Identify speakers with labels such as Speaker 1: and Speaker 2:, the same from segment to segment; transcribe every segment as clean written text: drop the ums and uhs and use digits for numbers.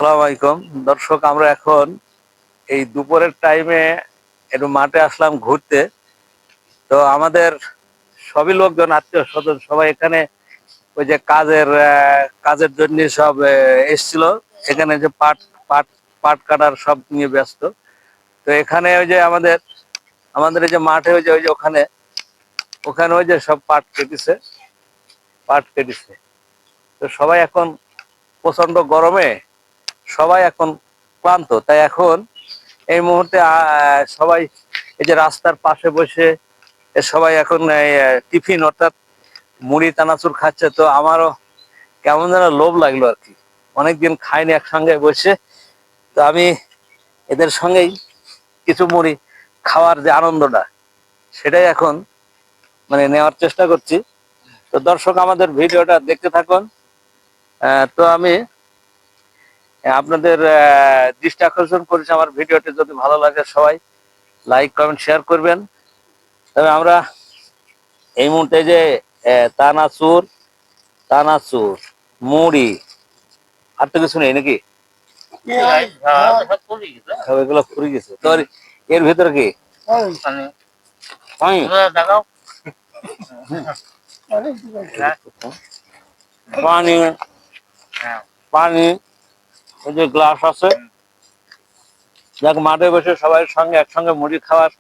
Speaker 1: আসসালামু আলাইকুম দর্শক, আমরা এখন এই দুপুরের টাইমে একটু মাঠে আসলাম ঘুরতে। তো আমাদের সবই লোকজন, আত্মীয় স্বজন সবাই এখানে ওই যে কাজের জন্য সব এসছিল। এখানে যে পাট পাট পাট কাটার সব নিয়ে ব্যস্ত। তো এখানে ওই যে আমাদের আমাদের এই যে মাঠে ওই যে ওখানে ওখানে ওই যে সব পাট কেটেছে। তো সবাই এখন প্রচন্ড গরমে সবাই এখন ক্লান্ত, তাই এখন এই মুহূর্তে সবাই এই যে রাস্তার পাশে বসে সবাই এখন টিফিন অর্থাৎ মুড়ি চানাচুর খাচ্ছে। তো আমারও কেমন যেন লোভ লাগলো আর কি, অনেকদিন খাইনি একসঙ্গে বসে। তো আমি এদের সঙ্গেই কিছু মুড়ি খাওয়ার যে আনন্দটা সেটাই এখন মানে নেওয়ার চেষ্টা করছি। তো দর্শক, আমাদের ভিডিওটা দেখতে থাকুন। তো আমি আপনাদের দৃষ্টি আকর্ষণ করেছি, আমার ভিডিওটি যদি ভালো লাগে সবাই লাইক কমেন্ট শেয়ার করবেন। তবে আমরা এই মুহূর্তে যে চানাচুর চানাচুর মুড়ি আর তো কিছু নেই নাকি? এগুলো ফুরি গেছে। তো এর ভিতরে কি পানি পানি ওই যে গ্লাস আছে। যাক, মাঠে বসে সবাই সঙ্গে একসঙ্গে মুড়ি খাওয়ার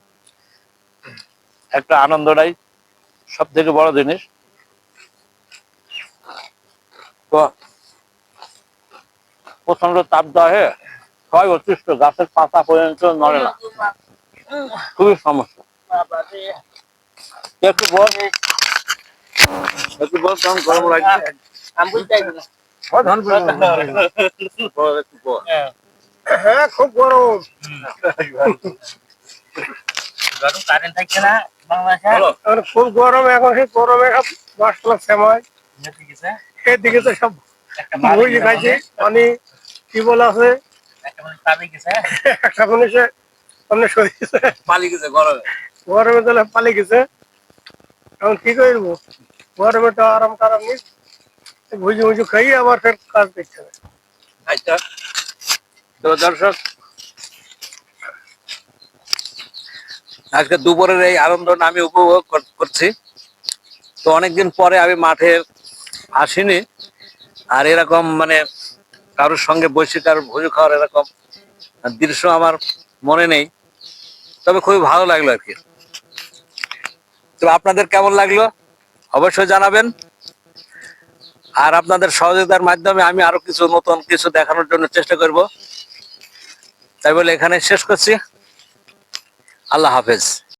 Speaker 1: একটা আনন্দটাই সব থেকে বড় জিনিস। তো প্রচন্ড তাপদাহে সবাই অতিষ্ঠ, গাছের পাতা পর্যন্ত নড়ে না, খুবই সমস্যা। একটু বল কেমন গরম লাগছে।
Speaker 2: হ্যাঁ, খুব গরম। খুব গরম এখন, সেই গরমে মাসলার সময় এদিকে তো সব মুড়ি খাইছি। পানি কি বলে আছে একটা জিনিসে
Speaker 1: পালি গেছে গরমে।
Speaker 2: গরমে তাহলে পালি গেছে। এখন কি করবো, গরমে তো আরাম টারাম নি, ভুজি ভুজি খাই আবার ফের কাজ দেখতে হবে।
Speaker 1: আচ্ছা, তো দর্শক, আজকে দুপুরের এই আনন্দটা আমি উপভোগ করছি। তো অনেকদিন পরে আমি মাঠে আসিনি, আর এরকম মানে কারোর সঙ্গে বসে কারোর ভোজ খাওয়ার এরকম দৃশ্য আমার মনে নেই। তবে খুবই ভালো লাগলো আর কি। তো আপনাদের কেমন লাগলো অবশ্যই জানাবেন। আর আপনাদের সহযোগিতার মাধ্যমে আমি আরো কিছু নতুন কিছু দেখানোর জন্য চেষ্টা করব। তাই বলে এখানে শেষ করছি। আল্লাহ হাফেজ।